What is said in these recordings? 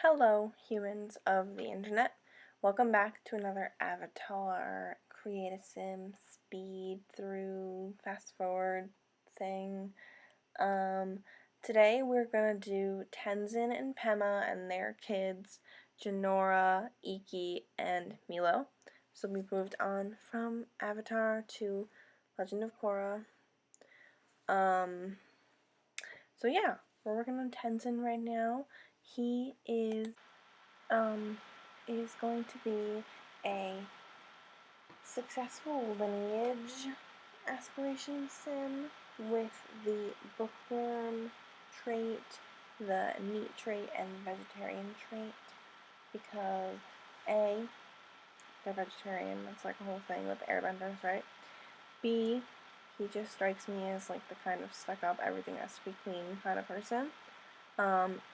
Hello, humans of the internet. Welcome back to another Avatar create a sim speed through fast forward thing. Today we're gonna do Tenzin and Pema and their kids, Jinora, Ikki, and Melo. So we moved on from Avatar to Legend of Korra. So yeah, we're working on Tenzin right now. He is going to be a successful lineage aspiration sim with the bookworm trait, the neat trait, and the vegetarian trait, because A, they're vegetarian, that's like a whole thing with airbenders, right? B, he just strikes me as like the kind of stuck up, everything has to be clean kind of person.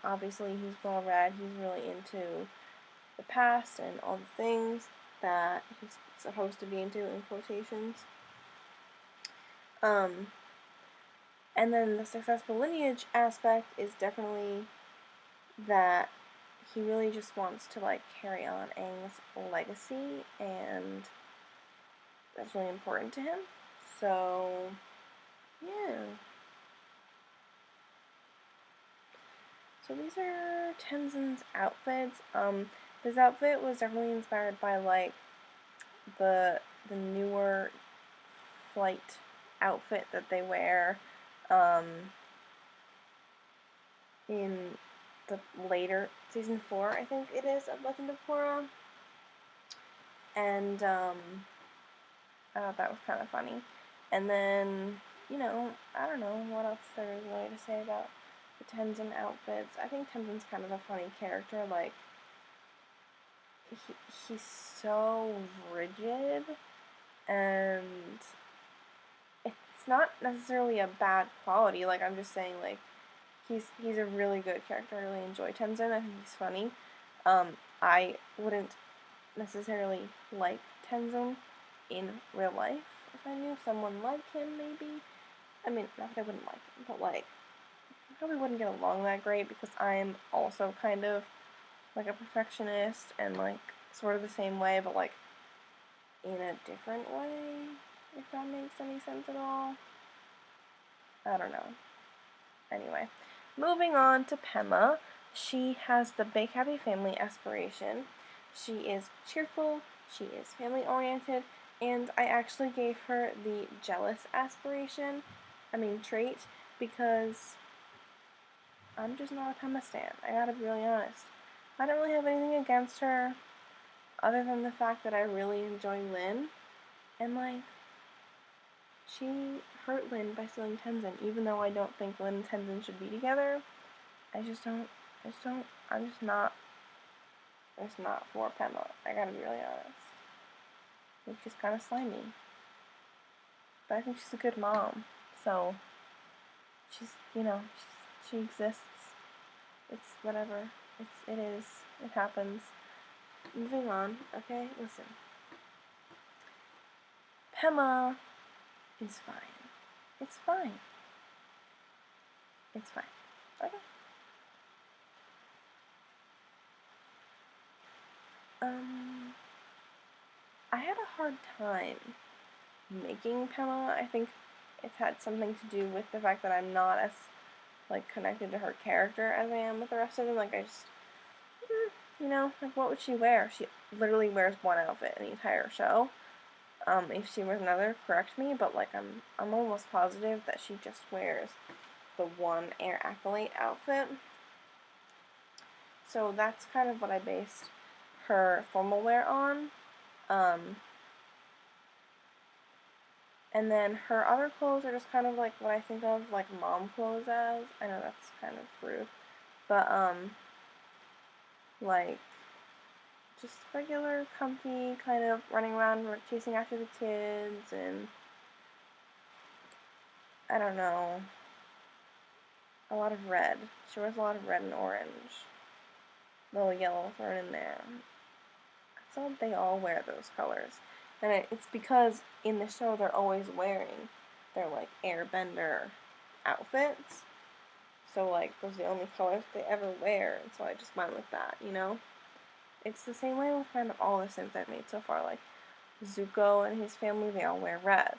Obviously he's well read, he's really into the past and all the things that he's supposed to be into in quotations. And then the successful lineage aspect is definitely that he really just wants to like carry on Aang's legacy, and that's really important to him. So yeah. So these are Tenzin's outfits. This outfit was definitely inspired by like the newer flight outfit that they wear in the later season 4, I think it is, of Legend of Korra. And I thought that was kind of funny. And then, I don't know what else there is really to say about the Tenzin outfits. I think Tenzin's kind of a funny character. Like, he's so rigid, and it's not necessarily a bad quality. Like, I'm just saying, like, he's a really good character. I really enjoy Tenzin. I think he's funny. I wouldn't necessarily like Tenzin in real life. If I knew someone like him, maybe. I mean, not that I wouldn't like him, but like, I probably wouldn't get along that great because I'm also kind of like a perfectionist and like sort of the same way, but like in a different way, if that makes any sense at all. I don't know. Anyway, moving on to Pema. She has the big happy family aspiration. She is cheerful, she is family oriented, and I actually gave her the jealous trait, because I'm just not a Pema stan. I gotta be really honest. I don't really have anything against her, other than the fact that I really enjoy Lin, and like, she hurt Lin by stealing Tenzin, even though I don't think Lin and Tenzin should be together. I'm just not for Pema. I gotta be really honest. I think she's kind of slimy. But I think she's a good mom. So, she exists. It's whatever. It is. It happens. Moving on, okay? Listen. Pema is fine. It's fine. It's fine. Okay. I had a hard time making Pema. I think it's had something to do with the fact that I'm not as like connected to her character as I am with the rest of them. Like, I just, like, what would she wear? She literally wears one outfit in the entire show. If she wears another, correct me, but like, I'm almost positive that she just wears the one Air Acolyte outfit. So that's kind of what I based her formal wear on. And then her other clothes are just kind of like what I think of like mom clothes as. I know that's kind of rude. But, like, just regular, comfy, kind of running around, chasing after the kids, and, I don't know, a lot of red. She wears a lot of red and orange. A little yellow thrown in there. That's all, they all wear those colors. And it's because in the show they're always wearing their, like, airbender outfits. so like those are the only colors they ever wear, and so I just went with that, you know? It's the same way with kind of all the Sims I've made so far, like Zuko and his family, they all wear red.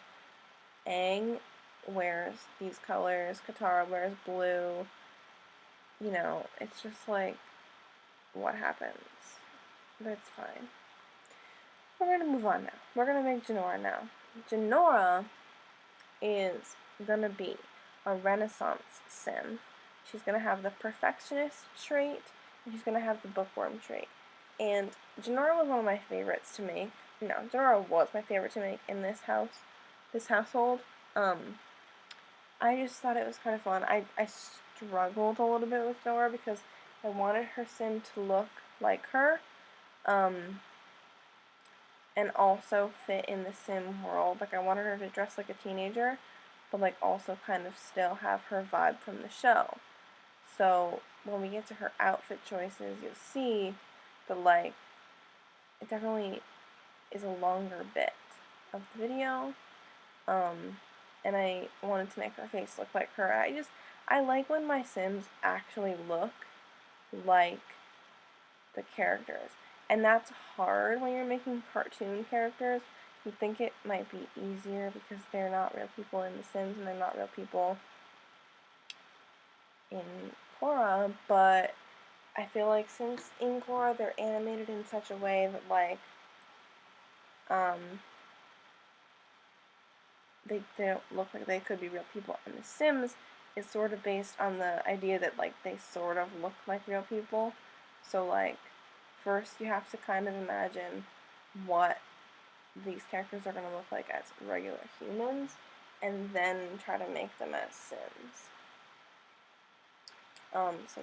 Aang wears these colors, Katara wears blue, you know, it's just like, what happens? But it's fine. We're gonna move on now. We're gonna make Jinora now. Jinora is gonna be a Renaissance Sim. She's gonna have the perfectionist trait, and she's gonna have the bookworm trait. And Jinora was one of my favorites to make. No, Jinora was my favorite to make in this household. I just thought it was kind of fun. I struggled a little bit with Jinora because I wanted her sim to look like her, and also fit in the sim world. Like, I wanted her to dress like a teenager, but like also kind of still have her vibe from the show. So when we get to her outfit choices, you'll see that like it definitely is a longer bit of the video. And I wanted to make her face look like her. I like when my Sims actually look like the characters. And that's hard when you're making cartoon characters. You think it might be easier because they're not real people in The Sims and they're not real people in Korra, but I feel like since in Korra they're animated in such a way that like they don't look like they could be real people, and The Sims is sort of based on the idea that like they sort of look like real people. So like first you have to kind of imagine what these characters are going to look like as regular humans, and then try to make them as Sims. So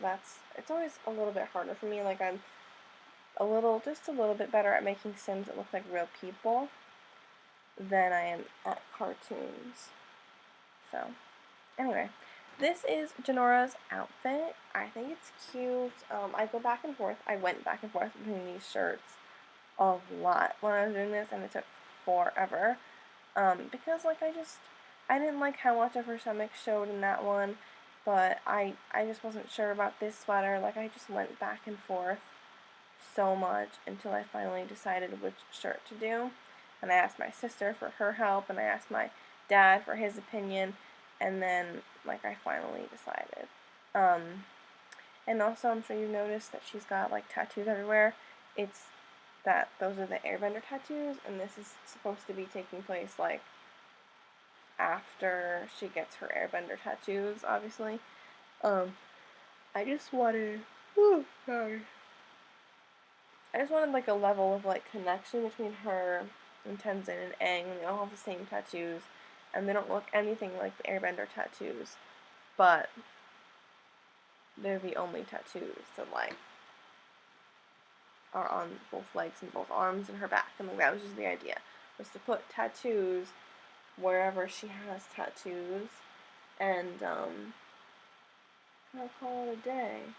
it's always a little bit harder for me. Like I'm just a little bit better at making Sims that look like real people than I am at cartoons. So, anyway, this is Jinora's outfit. I think it's cute. I went back and forth between these shirts a lot when I was doing this, and it took forever. Because like I didn't like how much of her stomach showed in that one, but I just wasn't sure about this sweater. Like I just went back and forth so much until I finally decided which shirt to do. And I asked my sister for her help, and I asked my dad for his opinion, and then like I finally decided. And also I'm sure you noticed that she's got like tattoos everywhere. Those are the airbender tattoos, and this is supposed to be taking place like after she gets her airbender tattoos, obviously. I just wanted like a level of like connection between her and Tenzin and Aang, and they all have the same tattoos, and they don't look anything like the airbender tattoos, but they're the only tattoos that like are on both legs and both arms and her back, and like that was just the idea, was to put tattoos wherever she has tattoos, and I'll call it a day.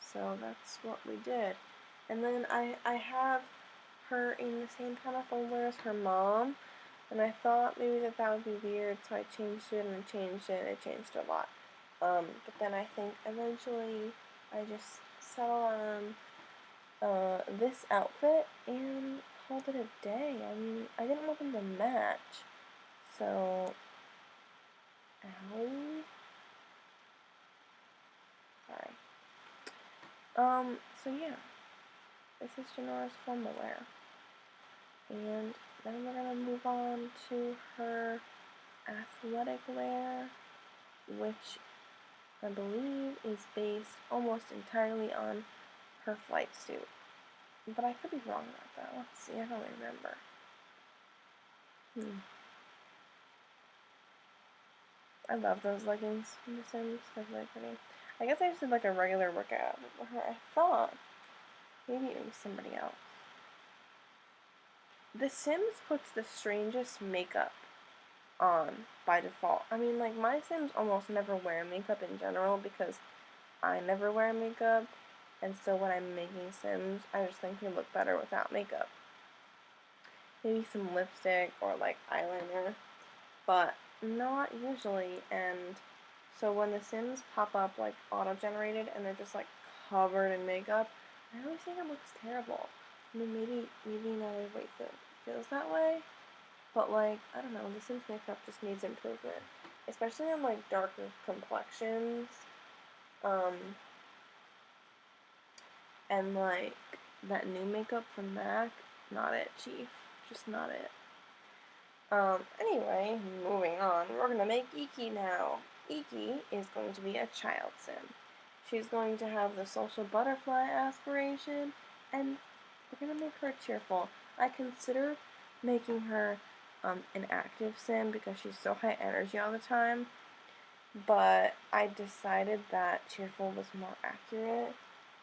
So that's what we did. And then I have her in the same kind of folder as her mom, and I thought maybe that would be weird, so I changed it and changed it and I changed it a lot. But then I think eventually I just settled on this outfit and called it a day. I mean, I didn't want them to match, so ow. Sorry. So yeah, this is Jinora's formal wear. And then we're gonna move on to her athletic wear, which I believe is based almost entirely on her flight suit. But I could be wrong about that. Let's see, I don't remember. I love those leggings from The Sims. They're really pretty. I guess I just did like a regular workout with her. I thought maybe it was somebody else. The Sims puts the strangest makeup on by default. I mean, like, my Sims almost never wear makeup in general because I never wear makeup, and so when I'm making Sims, I just think they look better without makeup. Maybe some lipstick or, like, eyeliner, but not usually, and So when the Sims pop up like auto-generated and they're just like covered in makeup, I always think it looks terrible. I mean, maybe another way that feels that way, but like, I don't know, the Sims makeup just needs improvement, especially on like darker complexions, um, and like that new makeup from MAC, not it, Chief, just not it. Anyway, moving on, we're gonna make Ikki now. Ikki is going to be a child sim. She's going to have the social butterfly aspiration, and we're gonna make her cheerful. I considered making her an active sim because she's so high energy all the time, but I decided that cheerful was more accurate,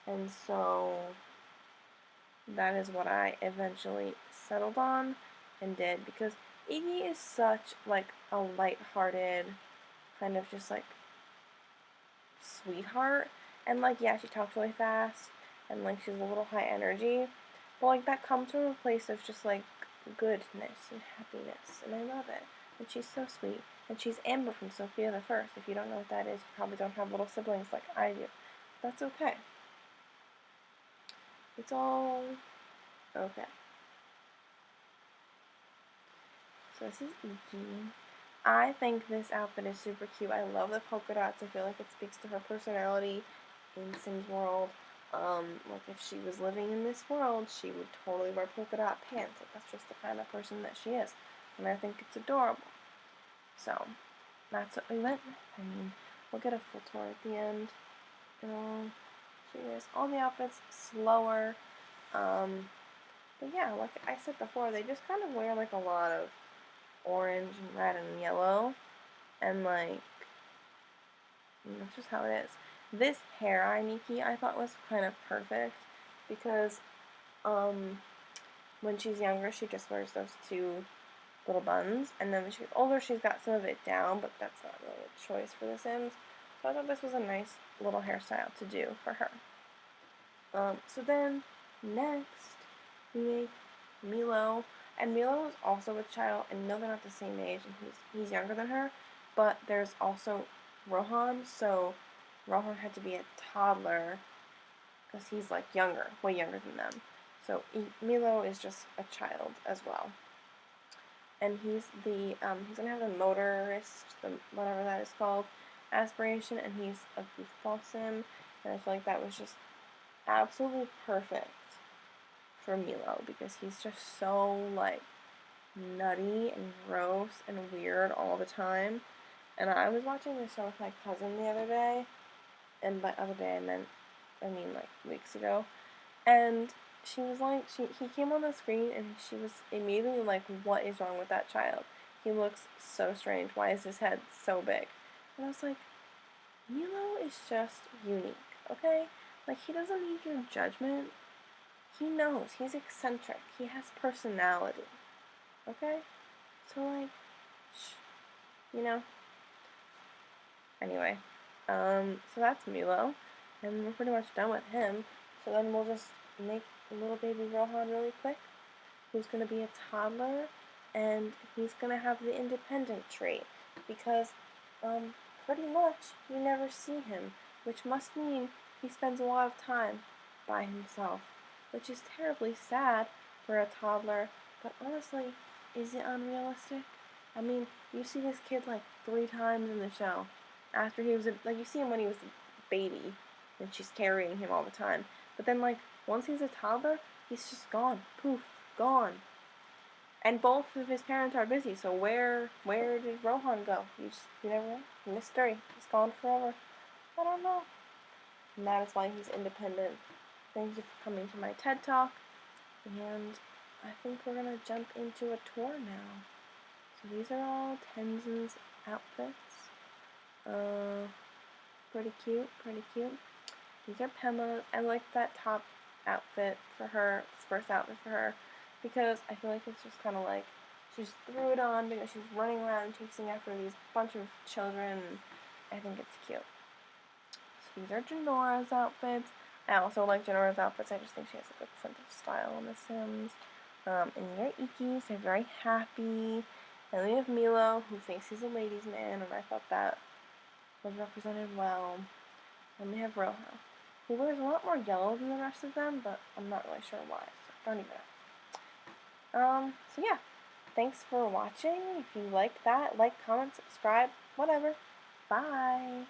and so that is what I eventually settled on and did, because Ikki is such like a light-hearted, kind of just like sweetheart, and like, yeah, she talks really fast and like she's a little high energy, but like that comes from a place of just like goodness and happiness, and I love it. And she's so sweet, and she's Amber from Sophia the First. If you don't know what that is, you probably don't have little siblings like I do. That's okay. It's all okay. So this is Ikki. I think this outfit is super cute. I love the polka dots. I feel like it speaks to her personality in Sims World. Like if she was living in this world, she would totally wear polka dot pants. Like that's just the kind of person that she is. And I think it's adorable. So, that's what we went with. I mean, we'll get a full tour at the end. Cheers. All the outfits slower. But yeah, like I said before, they just kind of wear like a lot of orange and red and yellow, and like, that's just how it is. This hair eye Ikki I thought was kind of perfect, because when she's younger she just wears those two little buns, and then when she gets older she's got some of it down, but that's not really a choice for the Sims, so I thought this was a nice little hairstyle to do for her. So then next we make Melo. And Melo is also a child, and no, they're not the same age, and he's younger than her, but there's also Rohan, so Rohan had to be a toddler, because he's like younger, way younger than them. So Melo is just a child as well. And he's gonna have the motorist, whatever that is called, aspiration, and he's a goofball sim, and I feel like that was just absolutely perfect for Melo, because he's just so like nutty and gross and weird all the time. And I was watching this show with my cousin the other day, and by other day I mean like weeks ago, and she was like, he came on the screen and she was immediately like, what is wrong with that child? He looks so strange. Why is his head so big? And I was like, Melo is just unique, okay? Like, he doesn't need your judgment. He knows. He's eccentric. He has personality. Okay? So, like, you know? Anyway, so that's Melo, and we're pretty much done with him. So then we'll just make little baby Rohan really quick, who's going to be a toddler, and he's going to have the independent trait, because, pretty much you never see him, which must mean he spends a lot of time by himself, which is terribly sad for a toddler, but honestly, is it unrealistic? I mean, you see this kid like 3 times in the show. After he was, like, you see him when he was a baby, and she's carrying him all the time. But then, like, once he's a toddler, he's just gone. Poof, gone. And both of his parents are busy, so where did Rohan go? You never know. Mystery. He's gone forever. I don't know. And that is why he's independent. Thank you for coming to my TED Talk. And I think we're going to jump into a tour now. So these are all Tenzin's outfits. Pretty cute, pretty cute. These are Pema's. I like that top outfit for her, this first outfit for her, because I feel like it's just kind of like, she just threw it on because she's running around chasing after these bunch of children. I think it's cute. So these are Jinora's outfits. I also like Jinora's outfits. I just think she has a good sense of style in The Sims. And these are Ikki's. They're very happy. And we have Melo, who thinks he's a ladies' man, and I thought that was represented well. Then we have Rohan, who wears a lot more yellow than the rest of them, but I'm not really sure why, so don't even ask. So yeah, thanks for watching. If you like that, like, comment, subscribe, whatever. Bye!